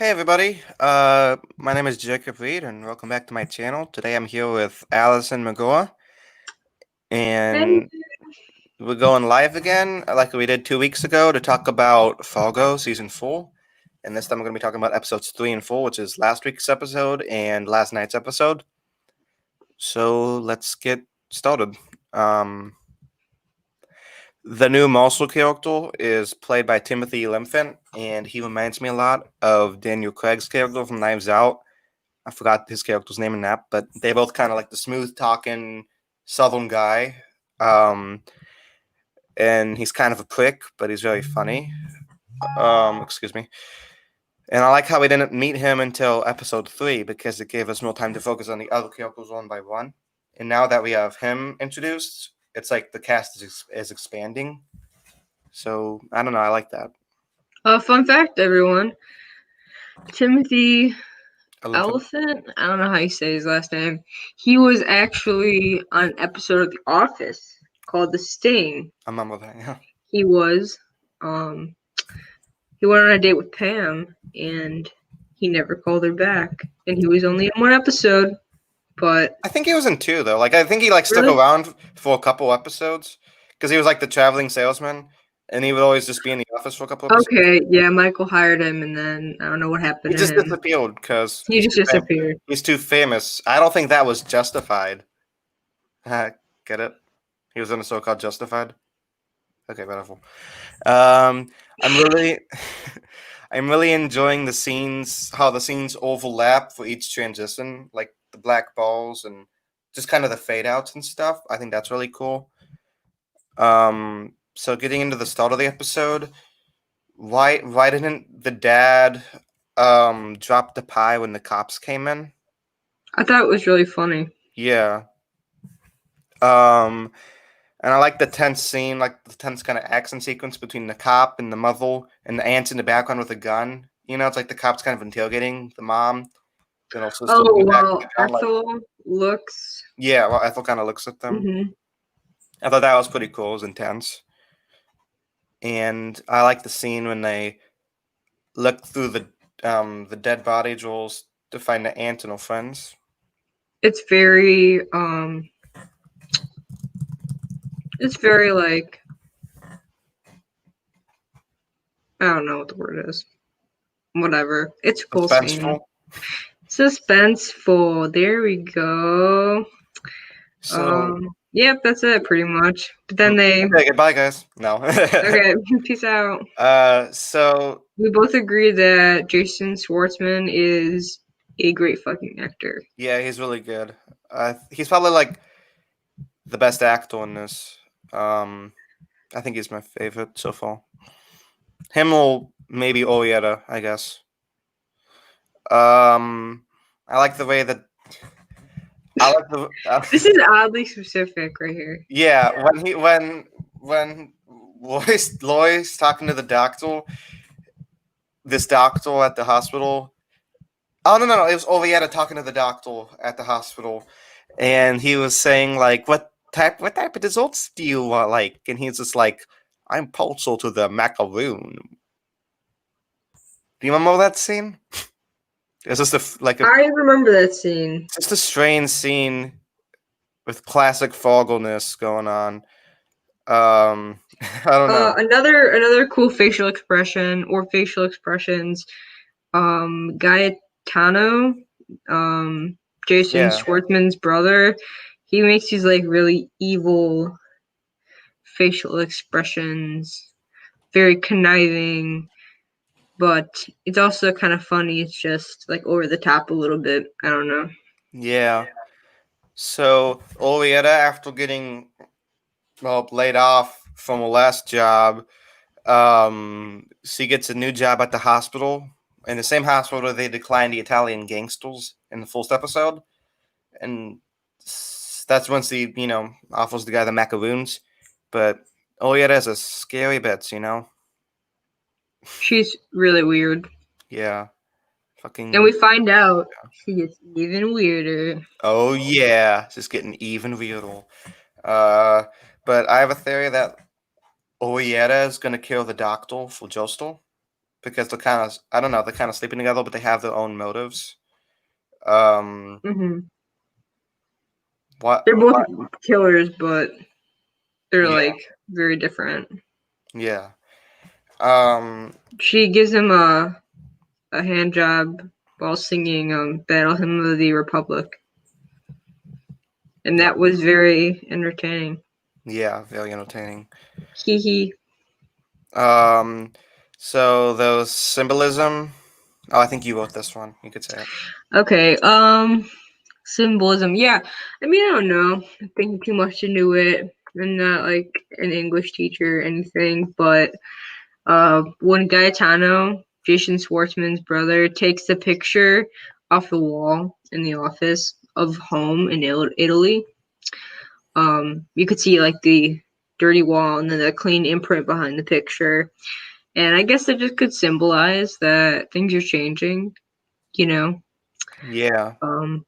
Hey everybody, my name is Jacob Reed and welcome back to my channel. Today I'm here with Allison McGraw Hey. and we're going live again like we did 2 weeks ago to talk about Fargo Season 4. And this time we're going to be talking about episodes 3 and 4, which is last week's episode and last night's episode. So let's get started. The new Marshall character is played by Timothy Olyphant, and he reminds me a lot of Daniel Craig's character from Knives Out. I forgot his character's name in that, but they both kind of like the smooth talking Southern guy. Um, and he's kind of a prick, but he's very funny. Excuse me. And I like how we didn't meet him until episode 3 because it gave us more time to focus on the other characters one by one. And now that we have him introduced, it's like the cast is expanding. So I don't know. I like that. Fun fact, everyone. Timothy Elephant. Elephant, I don't know how you say his last name. He was actually on an episode of The Office called The Sting. I remember that. Yeah. He was, um, he went on a date with Pam, and he never called her back. And he was only in one episode, but I think he was in 2 though. Like I think he like stuck really? around for a couple episodes because he was like the traveling salesman, and he would always just be in the office for a couple episodes. Okay, yeah, Michael hired him, and then I don't know what happened He to just him. disappeared because He just disappeared. he's too famous. I don't think that was justified. Get it? He was in a show called Justified. Okay, wonderful. I'm really, I'm really enjoying the scenes, how the scenes overlap for each transition, like the black balls and just kind of the fade outs and stuff. I think that's really cool. So getting into the start of the episode, why didn't the dad drop the pie when the cops came in? I thought it was really funny. Yeah. Um, and I like the tense scene, like the tense kind of action sequence between the cop and the mother and the aunt's in the background with a gun. You know, it's like the cops kind of interrogating the mom, and also still in Oh, the well, background. Like, Ethel looks. yeah, well, Ethel kind of looks at them. Mhm. I thought that was pretty cool. It was intense, and I like the scene when they look through the dead body jewels to find the aunt and her friends. It's very it's very like I don't know what the word is. Whatever. It's a cool scene. Suspenseful. Suspenseful. There we go. So, Yep, that's it pretty much. But then they okay, goodbye, guys. No. okay, peace out. So We both agree that Jason Schwartzman is a great fucking actor. yeah, he's really good. He's probably like the best actor in this. I think he's my favorite so far. Him or maybe Orietta, I guess. I like the way that I like the This is oddly specific right here. yeah when Lois talking to the doctor, this doctor at the hospital. Oh no, it was Orietta talking to the doctor at the hospital, and he was saying like what type of results do you like? And he's just like, I'm partial to the macaroon. Do you remember that scene? It's just I remember that scene. just a strange scene with classic Fargo-ness going on. I don't know. Another cool facial expression or facial expressions. Gaetano, Jason Yeah, Schwartzman's brother, he makes these like really evil facial expressions, very conniving, but it's also kind of funny. It's just like over the top a little bit. I don't know. yeah. So Orietta, after getting laid off from her last job, she gets a new job at the hospital. In the same hospital where they declined the Italian gangsters in the first episode. And that's when she, offers the guy the macaroons. But Orietta is a scary bitch. She's really weird. Yeah. And Fucking. we find out she gets even weirder. Oh, yeah. Just getting even weirder. Uh, but I have a theory that Orietta is going to kill the doctor for Jostel. because they're kind of, I don't know, they're kind of sleeping together, but they have their own motives. Um, Hmm. what? They're both killers, but they're Yeah, like very different. yeah. Um, She gives him a hand job while singing "Battle Hymn of the Republic," and that was very entertaining. yeah, very entertaining. Hee hee. Um, so those symbolism. Oh, I think you wrote this one. You could say it. Okay. Symbolism. Yeah. I mean, I don't know. I'm thinking too much into it. I'm not like an English teacher or anything, but when Gaetano, Jason Schwartzman's brother, takes the picture off the wall in the office of home in Italy, you could see like the dirty wall and then the clean imprint behind the picture. And I guess it just could symbolize that things are changing, you know. Yeah,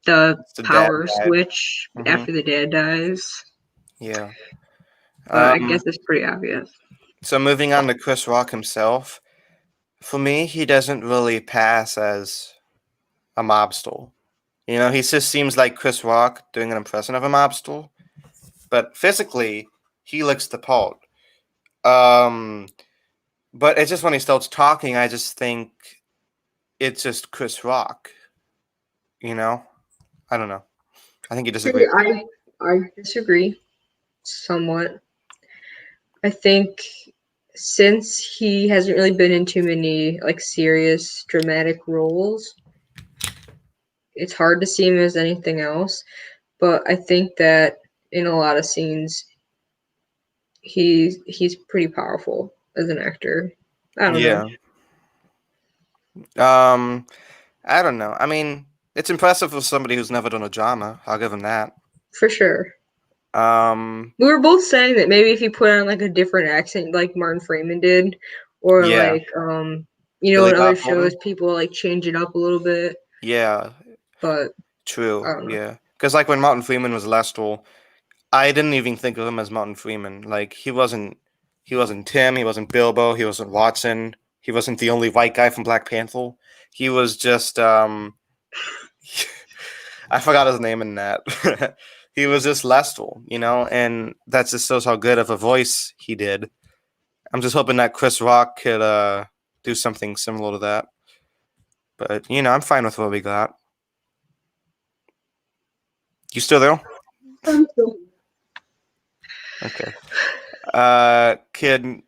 The it's the dad power died. switch Mm-hmm. after the dad dies. Yeah. But I Um, guess it's pretty obvious. so moving on to Chris Rock himself, for me, he doesn't really pass as a mobster. You know, he just seems like Chris Rock doing an impression of a mobster, but physically, he looks the part. Um, but it's just when he starts talking, I just think it's just Chris Rock. You know, I don't know. I think you disagree. I disagree somewhat. I think since he hasn't really been in too many like serious dramatic roles, it's hard to see him as anything else. But I think that in a lot of scenes, he's pretty powerful as an actor. I don't know Yeah. Um, I don't know. I mean, it's impressive for somebody who's never done a drama. I'll give him that. for sure. Um, We were both saying that maybe if you put on like a different accent, like Martin Freeman did, or yeah, like Billy in other Bob shows, Thornton. people like change it up a little bit. Yeah, But I true. don't know. Yeah, because like when Martin Freeman was Lester, I didn't even think of him as Martin Freeman. Like he wasn't Tim. He wasn't Bilbo. He wasn't Watson. He wasn't the only white guy from Black Panther. He was just I forgot his name in that. He was just Lester, you know, and that just shows how good of a voice he did. I'm just hoping that Chris Rock could do something similar to that. But you know, I'm fine with what we got. You still there? Okay. Kid.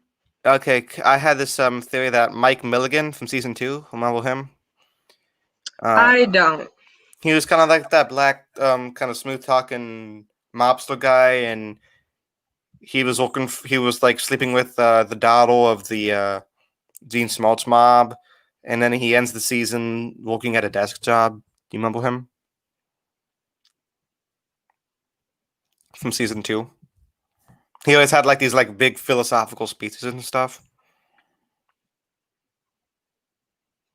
Okay, I had this theory that Mike Milligan from season two. Remember him? Uh, I don't. he was kind of like that black, kind of smooth talking mobster guy, and he was looking. He was like sleeping with the daughter of the Gene Smarts mob, and then he ends the season working at a desk job. Do you remember him from season two? He always had like these like big philosophical speeches and stuff.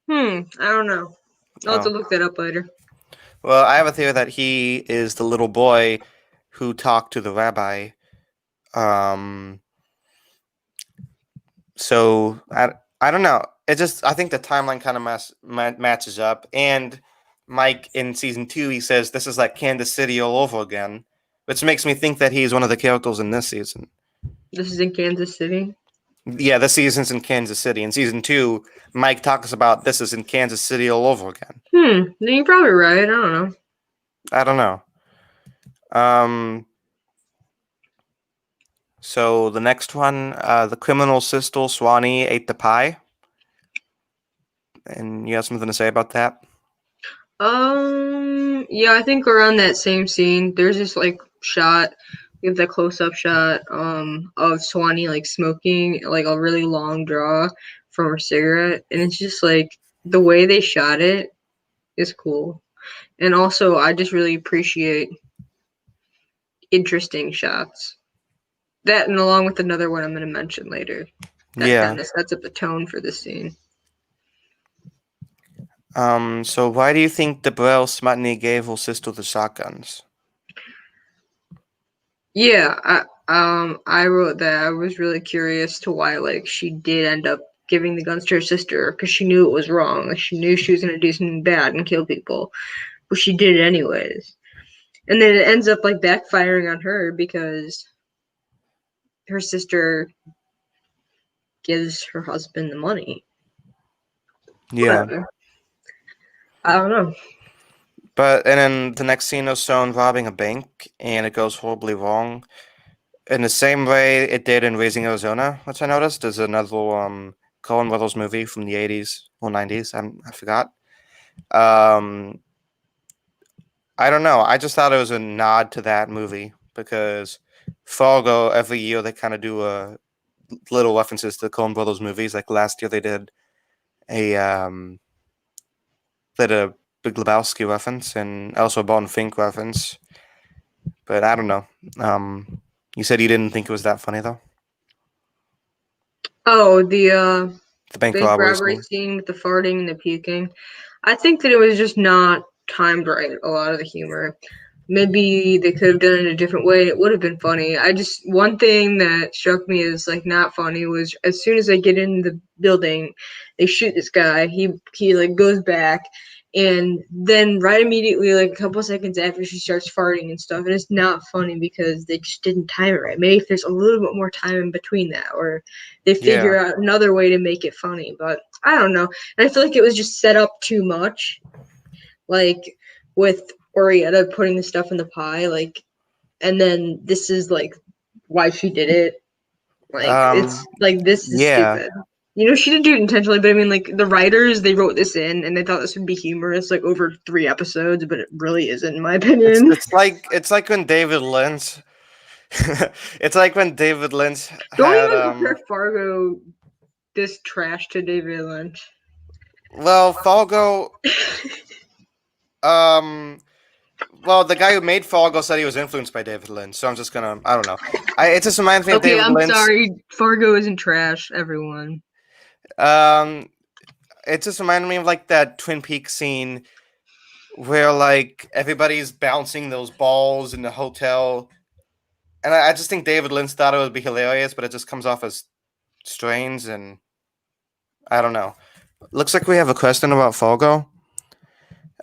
I don't know. I'll have to Oh. look that up later. Well, I have a theory that he is the little boy who talked to the rabbi. Um, so I don't know. It just I think the timeline kind of matches up. And Mike in season two, he says this is like Kansas City all over again, which makes me think that he's one of the characters in this season. This is in Kansas City. Yeah, this season's in Kansas City. In season two, Mike talks about this is in Kansas City all over again. Then you're probably right. I don't know. I don't know. Um, So the next one, the criminal sister Swanee ate the pie, and you have something to say about that? Yeah, I think around that same scene, there's this like shot, we have that close-up shot, of Swanee like smoking like a really long draw from her cigarette, and it's just like the way they shot it is cool. And also, I just really appreciate interesting shots. That and along with another one I'm going to mention later. That Yeah. kind of sets up the tone for this scene. So why do you think Debrel Smutney gave her sister the shotguns? Yeah, I wrote that. I was really curious to why like she did end up giving the guns to her sister because she knew it was wrong. Like, she knew she was going to do something bad and kill people, but she did it anyways. And then it ends up like backfiring on her because her sister gives her husband the money. Yeah. Whatever. I don't know. But and then the next scene is shown robbing a bank, and it goes horribly wrong. In the same way it did in Raising Arizona, which I noticed is another Coen Brothers movie from the 80s or 90s. I forgot. I don't know. I just thought it was a nod to that movie because Fargo every year they kind of do little references to Coen Brothers movies. Like last year a um they did a Big Lebowski reference and also a Barton Fink reference. But I don't know. You said you didn't think it was that funny though. Oh, the The bank bank robbery robbery scene. scene with the farting and the puking. I think that it was just not timed right, a lot of the humor. Maybe they could have done it a different way. It would have been funny. One thing that struck me as like not funny was as soon as they get in the building, they shoot this guy. He like goes back, and then right immediately, like a couple seconds after, she starts farting and stuff. And it's not funny because they just didn't time it right. Maybe if there's a little bit more time in between that, or they Yeah. figure out another way to make it funny. But I don't know. And I feel like it was just set up too much, like with Orietta putting the stuff in the pie, like, and then this is like why she did it. Like, it's like, this is Yeah. stupid. You know, she didn't do it intentionally, but I mean, like, the writers, they wrote this in and they thought this would be humorous, like, over 3 episodes, but it really isn't, in my It's opinion. it's like when David Lynch it's like when David Lynch Don't had even compare Fargo this trash to David Lynch. well Fargo well the guy who made Fargo said he was influenced by David Lynch, so I'm just gonna I don't know. It just reminds me of Okay, David I'm Lynch. sorry. Fargo isn't trash, everyone. Um it just reminded me of like that Twin Peaks scene where like everybody's bouncing those balls in the hotel. And I just think David Lynch thought it would be hilarious, but it just comes off as strange and I don't know. Looks like we have a question about Fargo.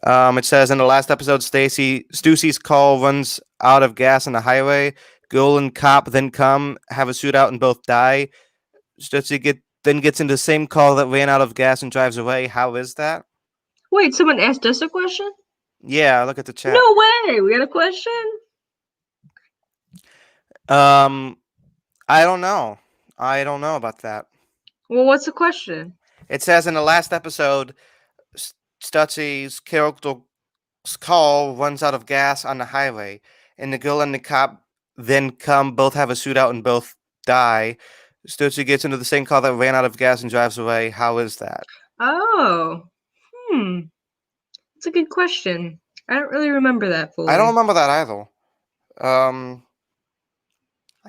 It says in the last episode, Stussy's car runs out of gas on the highway. Girl and cop then come, have a shootout, and both die. Then gets into the same car that ran out of gas and drives away. How is that? Wait, someone asked us a question? Yeah, look at the chat. No way! We got a question? I don't know. I don't know about that. Well, what's the question? It says in the last episode, Stutzy's character's car runs out of gas on the highway, and the girl and the cop then come, both have a shootout, and both die. Stutzy gets into the same car that ran out of gas and drives away. How is that? Oh, that's a good question. I don't really remember that fully. I don't remember that either. Are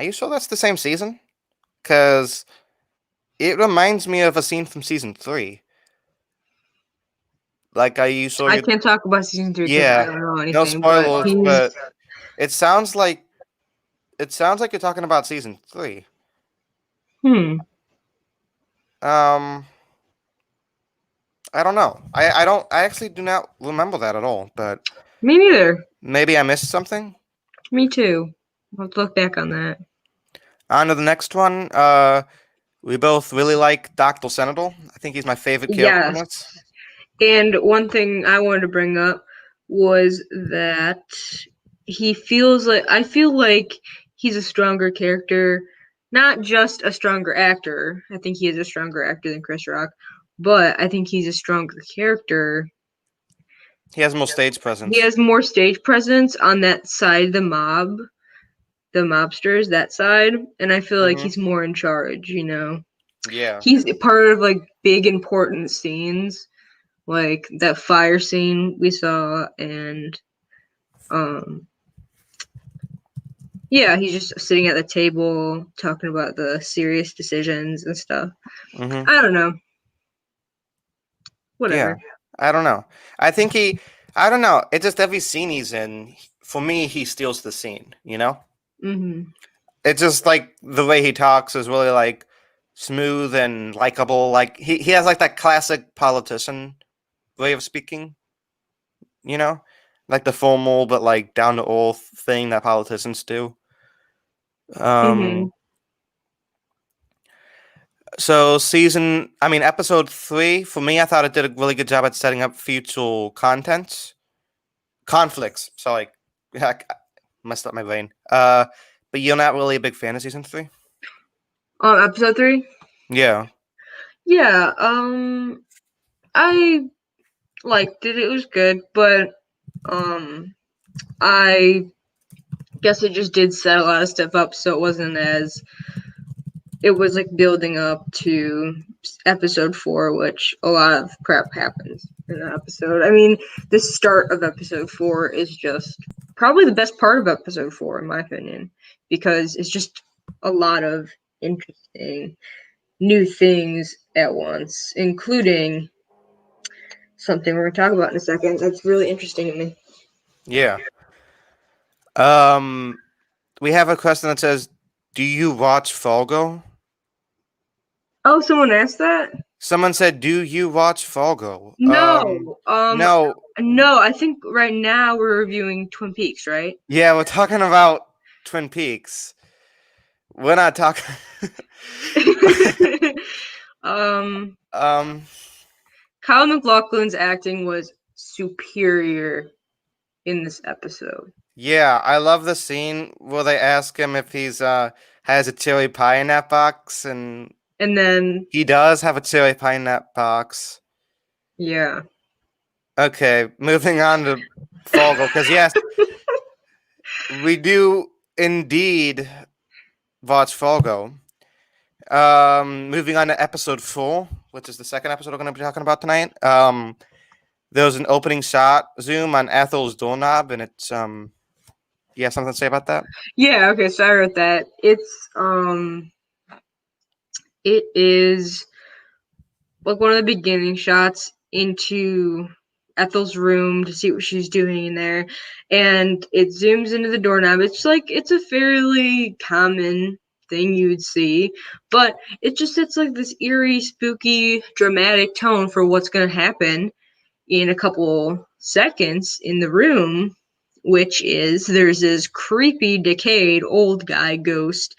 you sure that's the same season? Because it reminds me of a scene from season 3. Like, are you sure? I can't talk about season 3 because I Yeah, don't know no anything. But spoilers, but it sounds like you're talking about season 3. I don't know. I actually do not remember that at all, but Me neither. maybe I missed something. Me too. I'll have to look back on that. On to the next one. We both really like Dr. Senator. I think he's my favorite character in this. And one thing I wanted to bring up was that I feel like he's a stronger character, not just a stronger actor. I think he is a stronger actor than Chris Rock, but I think he's a stronger character. He has more stage presence. He has more stage presence on that side, the mobsters, that side, and I feel like he's more in charge, you know? Yeah. He's part of, like, big important scenes, like that fire scene we saw, and yeah, he's just sitting at the table talking about the serious decisions and stuff. I don't know. Whatever. Yeah. I don't know. I don't know. It's just every scene he's in, for me, he steals the scene, you know? Mm-hmm. It's just like the way he talks is really like smooth and likable. Like he has like that classic politician way of speaking, you know? Like the formal but like down to earth thing that politicians do. Hmm. Um episode 3 for me, I thought it did a really good job at setting up future conflicts. So like, heck, I messed up my brain. But you're not really a big fan of season 3? Episode 3. Yeah. Yeah. I liked it. It was good, but I guess it just did set a lot of stuff up, so it wasn't as it was like building up to episode 4, which a lot of crap happens in that episode. I mean, the start of episode 4 is just probably the best part of episode 4, in my opinion, because it's just a lot of interesting new things at once, including something we're going to talk about in a second that's really interesting to me. Yeah. Um, we have a question that says, "Do you watch Fargo?" Oh, someone asked that? Someone said, "Do you watch Fargo?" No. No. No, I think right now we're reviewing Twin Peaks, right? Yeah, we're talking about Twin Peaks. We're not talking. um, um. Kyle MacLachlan's acting was superior in this episode. Yeah, I love the scene where they ask him if he's has a cherry pie in that box, and And then, he does have a cherry pie in that box. yeah. Okay, moving on to Fargo, because yes, we do indeed watch Fargo. Moving on to episode 4, which is the second episode we're going to be talking about tonight. There was an opening shot zoom on Ethel's doorknob, and it's you have something to say about that? Yeah, okay, so I wrote that. It is like one of the beginning shots into Ethel's room to see what she's doing in there, and it zooms into the doorknob. It's like it's a fairly common thing you would see, but it just sets like this eerie, spooky, dramatic tone for what's going to happen in a couple seconds in the room, which is there's this creepy, decayed old guy ghost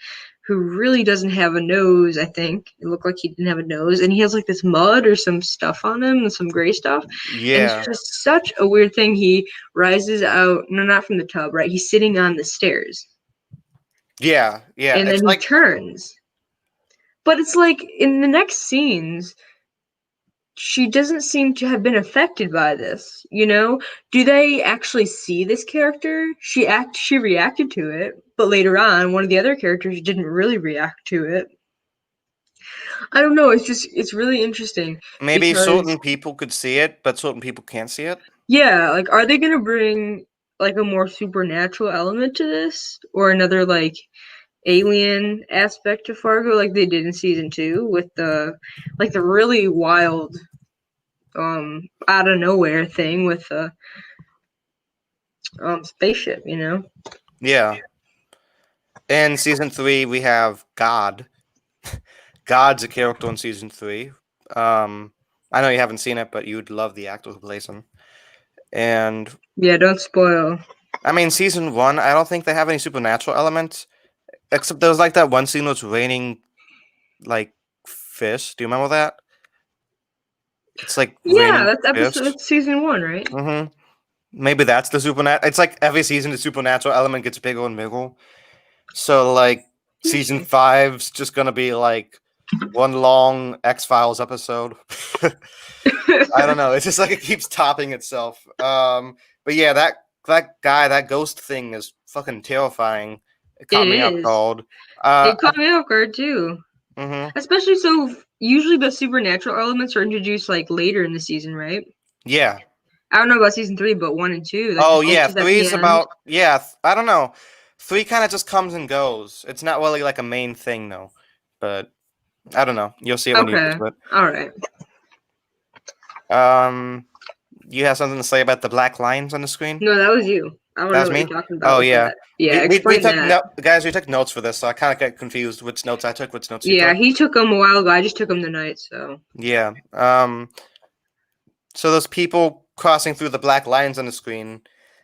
who really doesn't have a nose, I think. It looked like he didn't have a nose. And he has like this mud or some stuff on him, some gray stuff. And it's Yeah, just such a weird thing. He rises out, no, not from the tub, right? He's sitting on the stairs. yeah. And It's then he like turns. But it's like in the next scenes, she doesn't seem to have been affected by this, you know? Do they actually see this character? She reacted to it, but later on one of the other characters didn't really react to it. I don't know, it's really interesting maybe because certain people could see it, but certain people can't see it. yeah, like are they going to bring like a more supernatural element to this or another like alien aspect to Fargo like they did in season 2 with the really wild out of nowhere thing with the spaceship, you know? Yeah. In season 3, we have God. God's a character in season 3. I know you haven't seen it, but you'd love the actor who plays him. And Yeah, don't spoil. I mean, season 1, I don't think they have any supernatural elements, except there was like that one scene where it's raining like fish. Do you remember that? It's like Yeah, raining that's fish. episode that's season 1, right? Mm-hmm. Maybe that's the supernatural. It's like every season, the supernatural element gets bigger and bigger. So like season Interesting. 5's just gonna be like one long X-Files episode. I don't know. It's just like it keeps topping itself. But yeah, that guy, that ghost thing is fucking terrifying. It It caught me off is. guard. It caught me off guard too. Mhm. Especially so usually the supernatural elements are introduced like later in the season, right? Yeah. I don't know about season 3, but 1 and 2, like the Oh yeah, ghost is at the three's end. about I don't know. 3 kind of just comes and goes. It's not really like a main thing though. But I don't know. You'll see it when you get Okay. to it. All right. Um, you have something to say about the black lines on the screen? No, that was you. I don't That know was what you're me. talking about Oh with yeah, that. Yeah, we explain took that. guys. We took notes for this, so I kind of get confused which notes I took, which notes you Yeah, took. he took them a while ago. I just took them tonight, so. Yeah. So those people crossing through the black lines on the screen,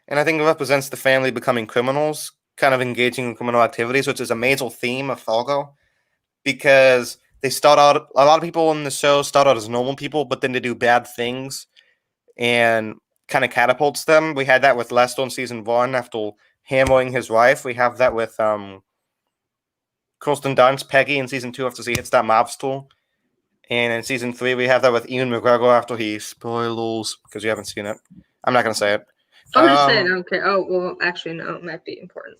and I think it represents the family becoming criminals, kind of engaging in criminal activities, which is a major theme of Fargo, because they start out. A lot of people in the show start out as normal people, but then they do bad things, and kind of catapults them. We had that with Lester in season 1 after hammering his wife. We have that with Kirsten Dunst, Peggy in season 2 after she hits that mob stool. And in season 3, we have that with Ian McGregor after he spoilers because you haven't seen it. I'm not gonna say it. I'm just saying, I don't care. Oh, well, actually, no, it might be important.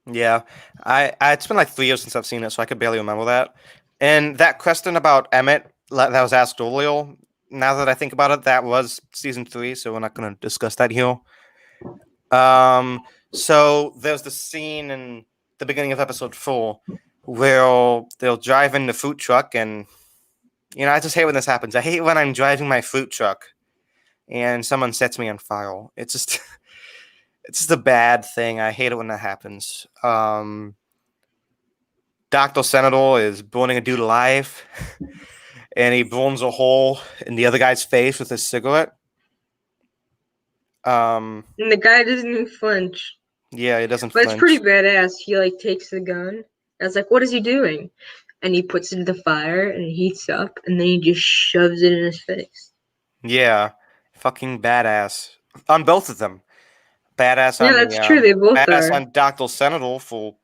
Yeah, I it's been like 3 years since I've seen it, so I could barely remember that. And that question about Emmett that was asked earlier. Now that I think about it, that was season 3, so we're not gonna discuss that here. So there's the scene in the beginning of episode 4 where they'll drive in the food truck, and I just hate when this happens. I hate when I'm driving my food truck and someone sets me on fire. It's just it's just a bad thing. I hate it when that happens. Dr. Senator is burning a dude alive, and he burns a hole in the other guy's face with his cigarette. And the guy doesn't even flinch. Yeah, he doesn't But it's pretty flinch. badass. He, like, takes the gun. And it's like, what is he doing? And he puts it in the fire, and it heats up, and then he just shoves it in his face. Yeah, fucking badass on both of them. Badass Yeah, on that's the true. They both badass are on Dr. Senator for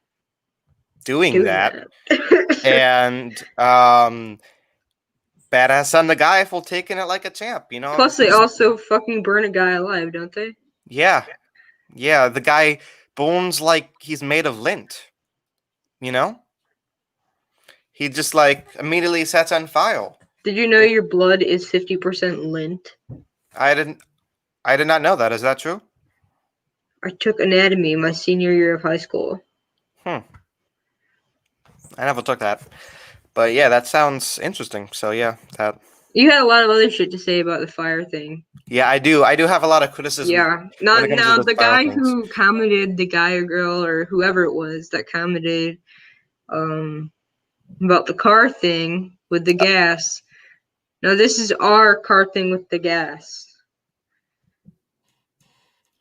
doing doing that, that. and badass on the guy for taking it like a champ. Plus, they also fucking burn a guy alive, don't they? Yeah, yeah. The guy burns like he's made of lint. You know, he just like immediately sets on fire. Did you know your blood is 50% lint? I didn't. I did not know that. Is that true? I took anatomy my senior year of high school. I never took that. But yeah, that sounds interesting. So yeah, that. You had a lot of other shit to say about the fire thing. Yeah, I do. I do have a lot of criticism Yeah. when Not it comes to now the the fire guy things. who commented, the guy or girl or whoever it was that commented about the car thing with the gas. No, this is our car thing with the gas. A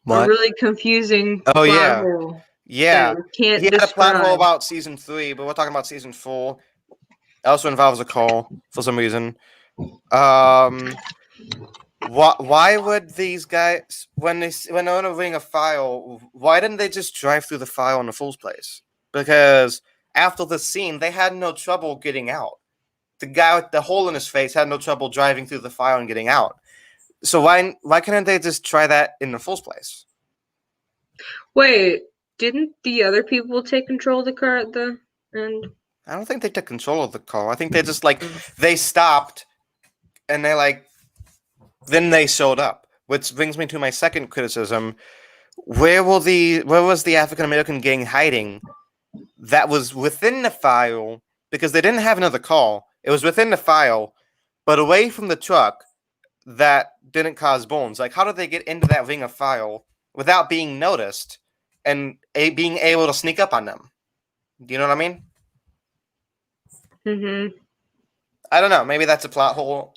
What? really confusing Oh plot yeah, hole yeah. that we can't He had a plot hole describe. about season 3, but we're talking about season 4. It also involves a call for some reason. Why would these guys when they're entering a file? Why didn't they just drive through the file in the first place? Because after the scene, they had no trouble getting out. The guy with the hole in his face had no trouble driving through the file and getting out. So why couldn't they just try that in the first place? Wait, didn't the other people take control of the car at the end? I don't think they took control of the car. I think they just they stopped and then they showed up. Which brings me to my second criticism. Where was the African American gang hiding that was within the file because they didn't have another call. It was within the file, but away from the truck that didn't cause bones. Like, how did they get into that ring of file without being noticed and being able to sneak up on them? Do you know what I mean? Mm-hmm. I don't know. Maybe that's a plot hole.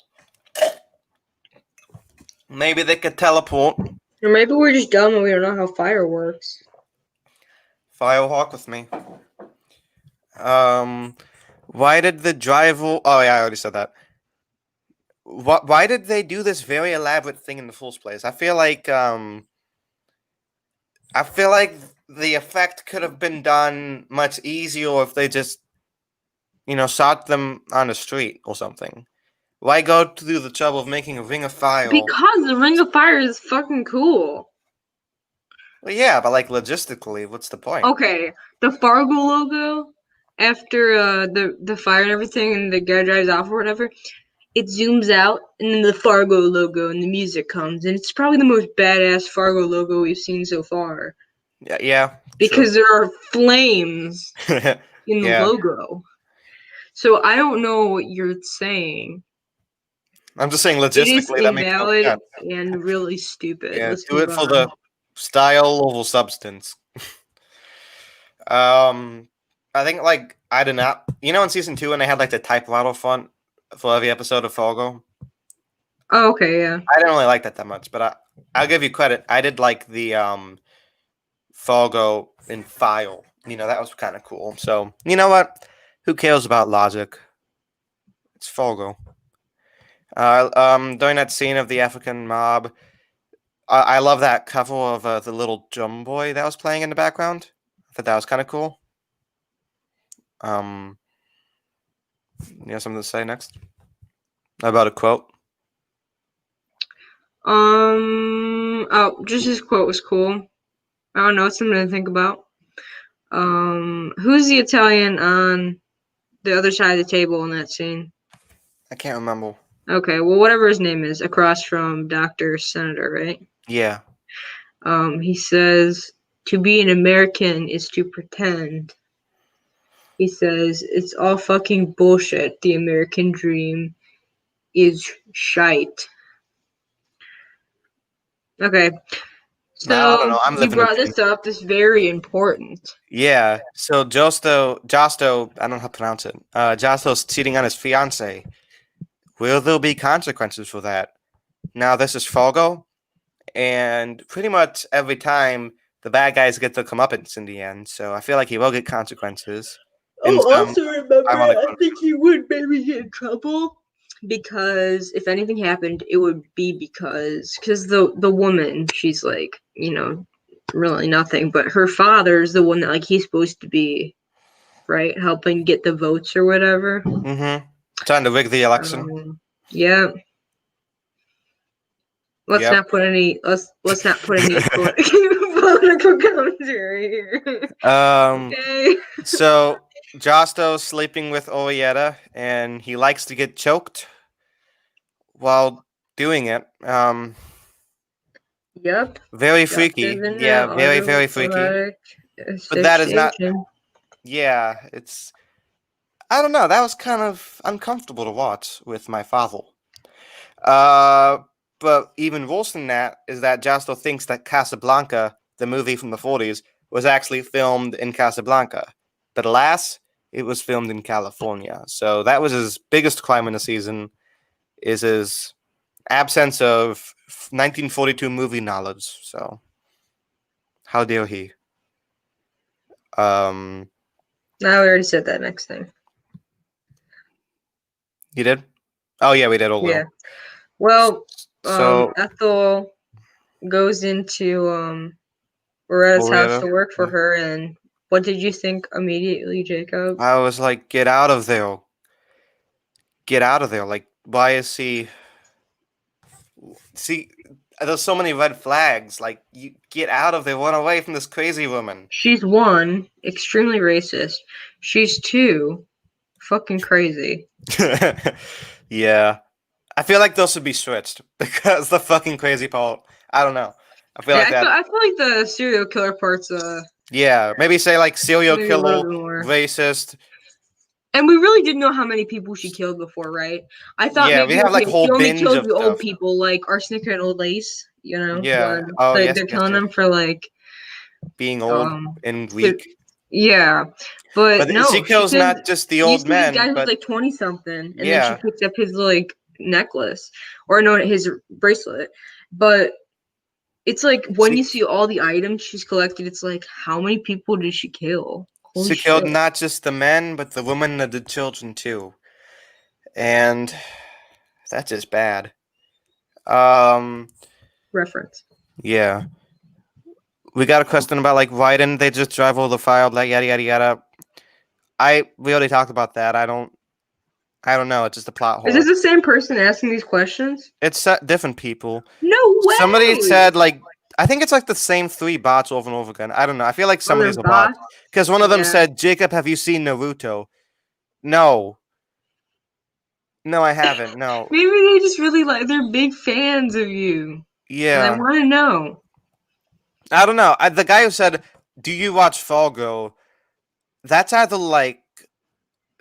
Maybe they could teleport. Or maybe we're just dumb and we don't know how fire works. Firehawk with me. Why did the driver? Oh yeah, I already said that. Why did they do this very elaborate thing in the first place? I feel like the effect could have been done much easier if they just, shot them on the street or something. Why go through the trouble of making a ring of fire? Because the Ring of Fire is fucking cool. Well, yeah, but logistically, what's the point? Okay, the Fargo logo after the fire and everything, and the guy drives off or whatever, it zooms out, and then the Fargo logo and the music comes, and it's probably the most badass Fargo logo we've seen so far. Yeah. Because there are flames Sure. in the Yeah. logo. So I don't know what you're saying. I'm just saying It is logistically that makes no invalid sense. and really stupid. Yeah, Let's do move it for on. the Style over substance. I think like I did not. You know, in season 2 when they had like the typewriter font for every episode of Fargo, Oh, okay, yeah. I didn't really like that much. But I'll give you credit. I did like the Fargo in file. You know, that was kind of cool. So you know what? Who cares about logic? It's Fargo. During that scene of the African mob, I love that cover of the little drum boy that was playing in the background. I thought that was kind of cool. Um, you have something to say next about a quote? Oh, just his quote was cool. I don't know, it's something to think about. Who's the Italian on the other side of the table in that scene? I can't remember. Okay, well, whatever his name is, across from Dr. Senator, right? Yeah. He says, to be an American is to pretend. He says, it's all fucking bullshit. The American dream is shite. Okay, I don't so know. I'm you living in brought this up. This is very important. Yeah. So Josto, I don't know how to pronounce it. Josto's cheating on his fiance. Will there be consequences for that? Now this is Fargo, and pretty much every time the bad guys get their comeuppance in the end. So I feel like he will get consequences. In Oh, some also remember, ironic I think he would maybe get in trouble because if anything happened, it would be because the woman, she's like, really nothing, but her father's the one that like he's supposed to be, right, helping get the votes or whatever. Mm-hmm. Trying to rig the election. Yeah. Let's Yep. not put any political commentary here. Okay. So Josto's sleeping with Orietta, and he likes to get choked while doing it. Yep. Very Justice freaky. in Yeah, very, very freaky. autoerotic But that is not. asphyxiation. Yeah, it's. I don't know. That was kind of uncomfortable to watch with my father. Uh, but even worse than that is that Josto thinks that Casablanca, the movie from the 40s, was actually filmed in Casablanca. But alas, it was filmed in California. So that was his biggest crime in the season, is his absence of 1942 movie knowledge. So how dare he? Um, No, we already said that next thing. you did? Oh yeah, we did. Oh Yeah. well. Well, So Ethel goes into Loretta's house Orietta, to work for her, and what did you think immediately, Jacob? I was like, get out of there. Get out of there. Like, why is he. See, there's so many red flags. Like, you get out of there, run away from this crazy woman. She's one, extremely racist. She's two, fucking crazy. Yeah. I feel like those should be switched because the fucking crazy part. I don't know. I feel Yeah, like that. I feel like the serial killer part's Yeah, maybe say like serial maybe a little killer, bit more. racist. And we really didn't know how many people she killed before, right? I thought Yeah, maybe we have like she whole only binge killed of the old stuff. people, like arsenic and old lace, Yeah. when Oh, they're yes, yes, killing yes. them for like Being old and to, weak. yeah. But But she no, she kills killed not just the you old see this men, guy who's but like 20 something, and then she yeah. picks up his like necklace. Or no, his bracelet. But it's like when you see all the items she's collected, it's like how many people did she kill? Holy She killed shit. not just the men, but the women and the children too. And that's just bad. Reference. Yeah. We got a question about like why didn't they just drive over the file, like yada yada yada. We already talked about that. I don't know. It's just a plot Is this hole. the same person asking these questions? It's different people. No Somebody way! said like I think it's like the same 3 bots over and over again. I don't know. I feel like Oh, they're somebody's a bot bots? because one of them Yeah. said, "Jacob, have you seen Naruto?" No, no, I haven't. No. Maybe they just really they're big fans of you. And they Yeah, want to know. I don't know. The guy who said, "Do you watch Fargo?" That's either like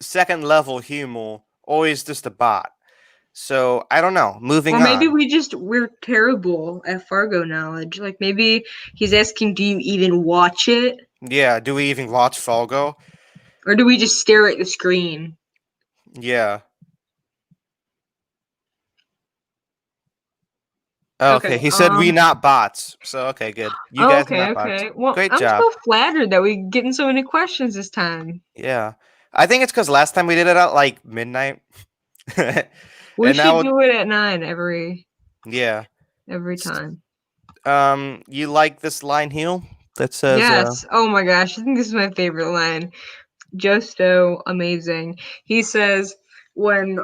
second level humor or he's just a bot. So I don't know. Or Moving maybe on. we're terrible at Fargo knowledge. Like maybe he's asking, do you even watch it? Yeah. Do we even watch Fargo? Or do we just stare at the screen? Yeah. Okay, Okay. He said we not bots. So okay, good. You oh, guys are okay, not bots. okay. Well, Great I'm job. so flattered that we getting so many questions this time. Yeah. I think it's because last time we did it at like midnight. We And should now, do it at 9 yeah. every S- time. You like this line here that says, Yes. Oh my gosh, I think this is my favorite line. Josto, amazing. He says when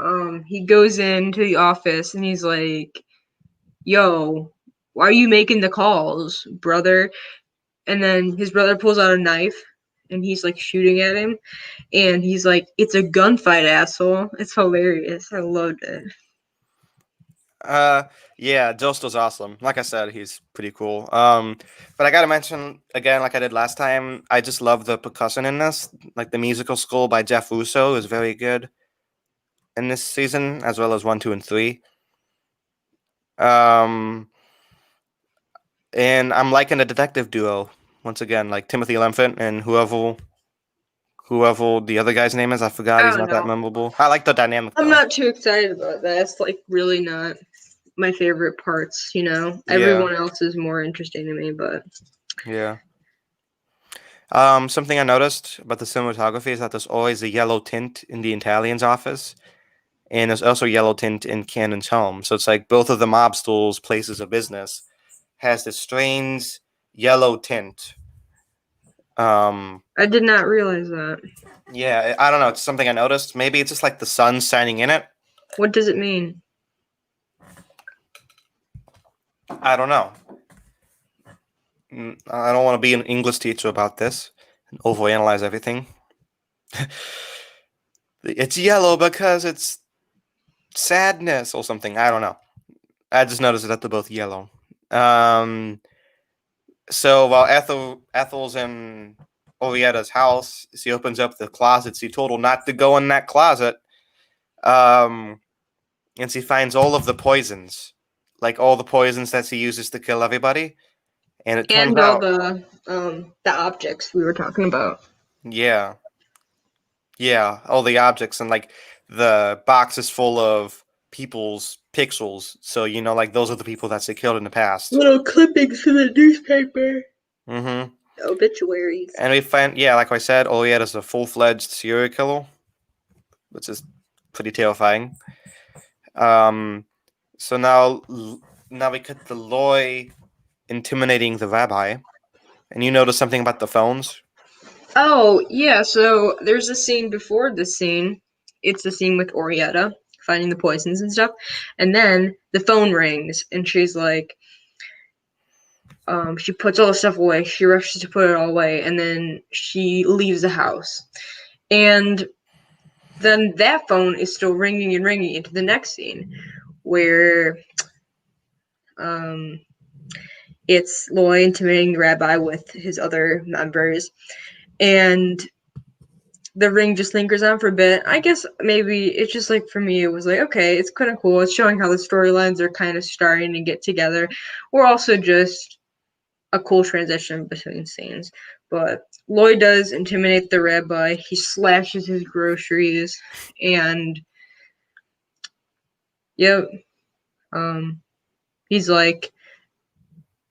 he goes into the office and he's like, "Yo, why are you making the calls, brother?" And then his brother pulls out a knife and he's like shooting at him and he's like, "It's a gunfight, asshole." It's hilarious. I loved it. uh, yeah, Josto's awesome. Like I said, he's pretty cool. But I gotta mention again, like I did last time, I just love the percussion in this. Like the musical score by Jeff Russo is very good in this season, as well as 1, 2, and 3. Um, and I'm liking the detective duo once again, like Timothy Olyphant and whoever the other guy's name is. I forgot. I He's don't not that know. memorable. I like the dynamic I'm though. not too excited about that. It's like really not my favorite parts, you know. Yeah, Everyone else is more interesting to me, but yeah. Something I noticed about the cinematography is that there's always a yellow tint in the Italian's office, and there's also yellow tint in Cannon's home. So it's like both of the mob stools, places of business, has this strange yellow tint. Um, I did not realize that. yeah, I don't know. It's something I noticed. Maybe it's just like the sun shining in it. What does it mean? I don't know. I don't want to be an English teacher about this and overanalyze everything. It's yellow because it's sadness or something. I don't know. I just noticed that they're both yellow. Um, so while Ethel's in Orietta's house, she opens up the closet. She told her not to go in that closet. Um, and she finds all of the poisons, like all the poisons that she uses to kill everybody. And it turns And all out, the objects we were talking about. yeah, yeah, all the objects and like the box is full of people's pixels. So you know, like those are the people that they killed in the past. Little clippings from the newspaper. Mm-hmm. Obituaries. And we find, yeah, like I said, Oliet is a full-fledged serial killer, which is pretty terrifying. Um, so now we cut to Loy intimidating the rabbi, and you notice something about the phones. Oh, yeah, so there's a scene before this scene. It's the scene with Orietta finding the poisons and stuff. And then the phone rings and she's like, she puts all the stuff away. She rushes to put it all away and then she leaves the house. And then that phone is still ringing and ringing into the next scene where um it's Loy intimidating the rabbi with his other members and the ring just lingers on for a bit. I guess maybe it's just like for me, it was like, okay, it's kind of cool. It's showing how the storylines are kind of starting to get together. Or also just a cool transition between scenes. But Lloyd does intimidate the rabbi. He slashes his groceries, and yep, he's like,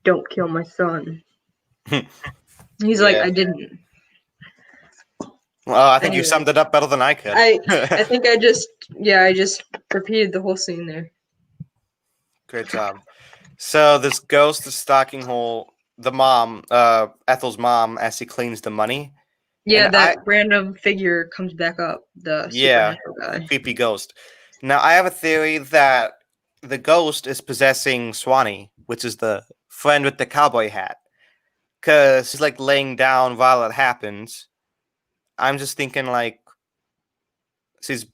"Don't kill my son." He's like, Yeah. "I didn't." Well, I think you Anyway, summed it up better than I could. I think I just repeated the whole scene there. Great job. So this ghost is stalking the mom, Ethel's mom, as she cleans the money. Yeah, And that random figure comes back up, the yeah, supernatural guy. creepy ghost. Now I have a theory that the ghost is possessing Swanee, which is the friend with the cowboy hat, because she's like laying down while it happens. I'm just thinking like she's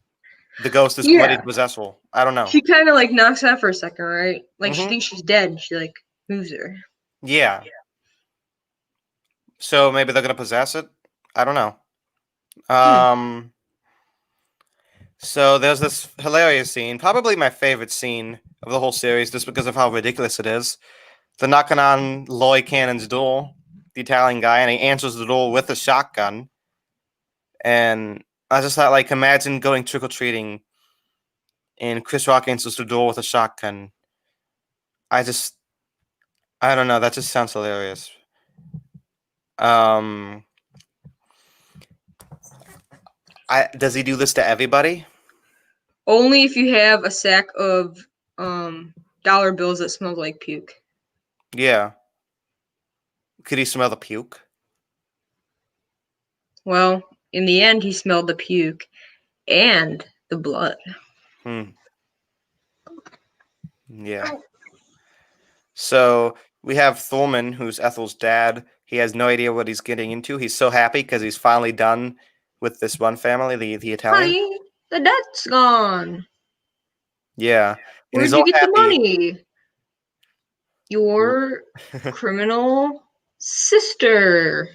the ghost is ready Yeah, to possess her. I don't know. she kind of like knocks out for a second, right? Like she Mm-hmm. thinks she's dead. And she like moves her. Yeah. So maybe they're gonna possess it. I don't know. Hmm. Um. So there's this hilarious scene, probably my favorite scene of the whole series, just because of how ridiculous it is. They're knocking on Loy Cannon's door, the Italian guy, and he answers the door with a shotgun. And I just thought, like, imagine going trick or treating, and Chris Rock answers the door with a shotgun. I just, I don't know. That just sounds hilarious. Um, does he do this to everybody? Only if you have a sack of dollar bills that smell like puke. Yeah. Could he smell the puke? Well, in the end, he smelled the puke and the blood. Yeah. So we have Thorman, who's Ethel's dad. He has no idea what he's getting into. He's so happy because he's finally done with this one family, the Italian. Honey, the debt's gone. Yeah. And Where'd he's you all get happy. the money? Your criminal sister.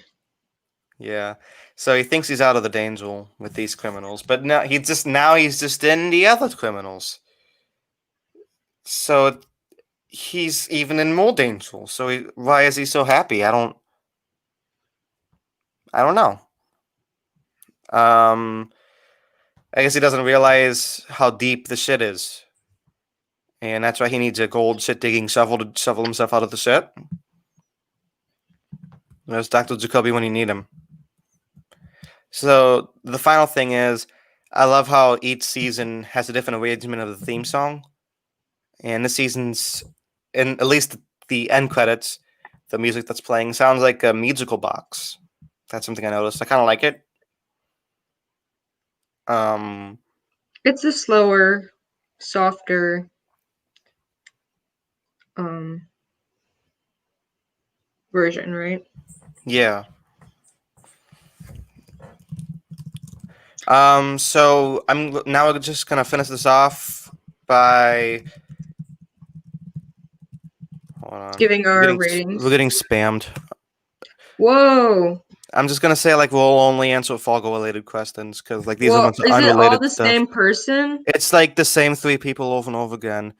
Yeah. So he thinks he's out of the danger with these criminals, but now he's just in the other criminals. So he's even in more danger. So why is he so happy? I don't know. I guess he doesn't realize how deep the shit is. And that's why he needs a gold shit digging shovel to shovel himself out of the shit. There's Dr. Jacoby when you need him. So the final thing is, I love how each season has a different arrangement of the theme song. And this season's, in at least the end credits, the music that's playing sounds like a musical box. That's something I noticed. I kind of like it. It's a slower, softer version, right? Yeah. So I'm now just gonna finish this off by hold on. Giving our We're ratings. getting spammed. Whoa. I'm just gonna say like we'll only answer Fargo related questions because like these are Well, bunch of is it all unrelated the stuff. same person? It's like the same three people over and over again.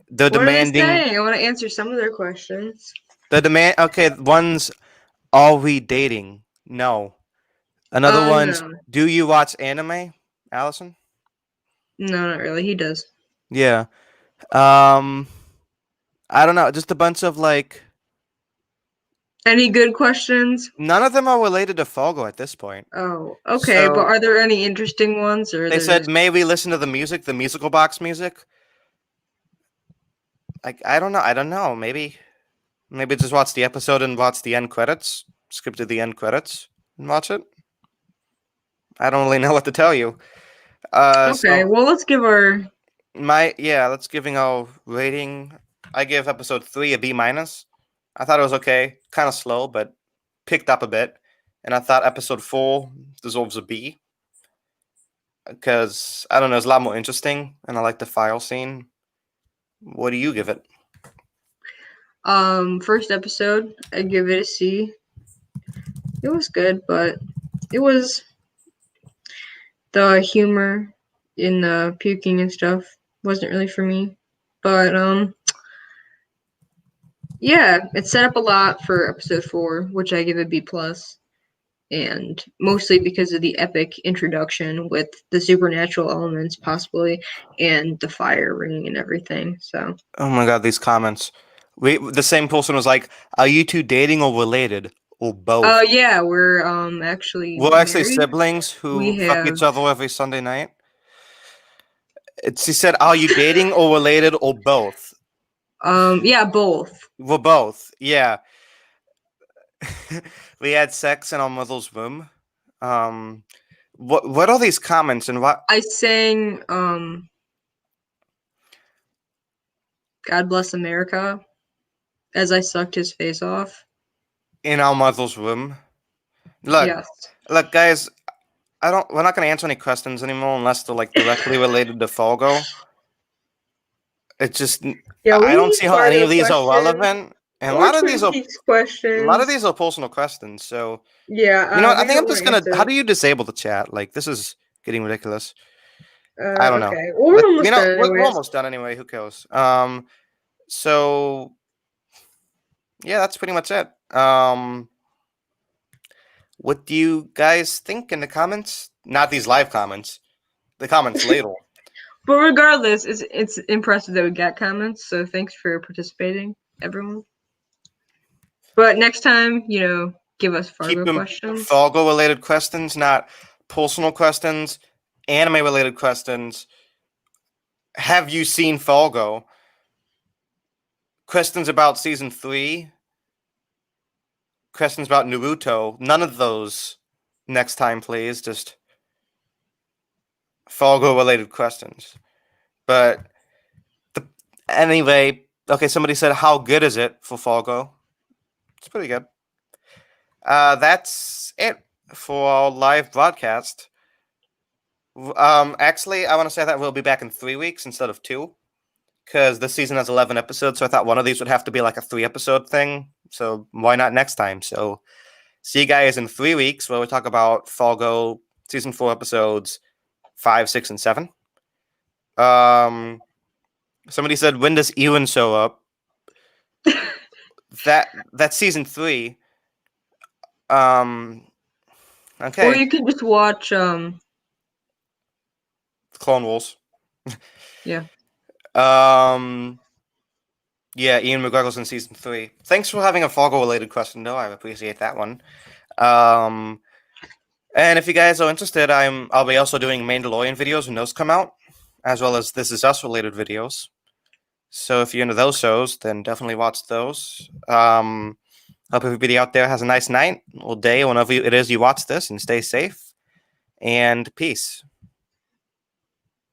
They're What are they demanding. saying? I want to answer some of their questions. Okay, one's are we dating? No. Another one's No. do you watch anime, Allison? No, not really. He does. Yeah. I don't know, just a bunch of like Any good questions? none of them are related to Fargo at this point. Oh, okay. So- But are there any interesting ones, or They they're said just... maybe listen to the music, the musical box music. Like I don't know. Maybe just watch the episode and watch the end credits. Skip to the end credits and watch it. I don't really know what to tell you. Okay, So well, let's give our... let's giving our rating. I give episode 3 a B minus. I thought it was okay, kind of slow, but picked up a bit. And I thought episode 4 deserves a B because I don't know, it's a lot more interesting, and I like the file scene. What do you give it? First episode, I give it a C. It was good, but it was the humor in the puking and stuff wasn't really for me. But yeah, it set up a lot for episode 4, which I give a B plus, and mostly because of the epic introduction with the supernatural elements possibly, and the fire ringing and everything. So. Oh my god, these comments. The same person was like, "Are you two dating or related or both?" Oh yeah, we're actually We're actually married. siblings who We fuck have each other every Sunday night. She said, "Are you dating or related or both?" yeah, both. We're both. Yeah. We had sex in our mother's room. What are these comments and what? I sang God Bless America as I sucked his face off. In our mother's room. Look, Yes. look, guys. We're not gonna answer any questions anymore unless they're like directly related to Fargo. It's just Yeah, I we don't need see how any farther of these are questions relevant, and a or lot of Twin these are Peaks questions. personal questions. So Yeah, you know what? I we think don't I'm just wanna gonna. answer. How do you disable the chat? Like this is getting ridiculous. I don't know. Okay. Well, we're But almost done we're anyways. almost done anyway. Who cares? So yeah, that's pretty much it. What do you guys think in the comments? Not these live comments. The comments later. But regardless, it's impressive that we got comments. So thanks for participating, everyone. But next time, give us Fargo Keep them questions. Fargo related questions, not personal questions, anime related questions. Have you seen Fargo? Questions about season 3. Questions about Naruto. None of those next time, please. Just Fargo related questions. But anyway, okay, somebody said, how good is it for Fargo? It's pretty good. That's it for our live broadcast. Actually, I want to say that we'll be back in 3 weeks instead of 2, because this season has 11 episodes. So I thought one of these would have to be like a 3-episode thing. So why not next time? So see you guys in 3 weeks where we talk about Fargo season 4 episodes 5, 6, and 7. Somebody said, when does Ewan show up? That's season 3. Okay. Or you could just watch Clone Wars. Yeah. Yeah, Ian McGregor's in season 3. Thanks for having a Fargo related question, though. I appreciate that one. And if you guys are interested, I'll be also doing Mandalorian videos when those come out, as well as This Is Us related videos. So if you're into those shows, then definitely watch those. Hope everybody out there has a nice night or day whenever it is you watch this, and stay safe. And peace.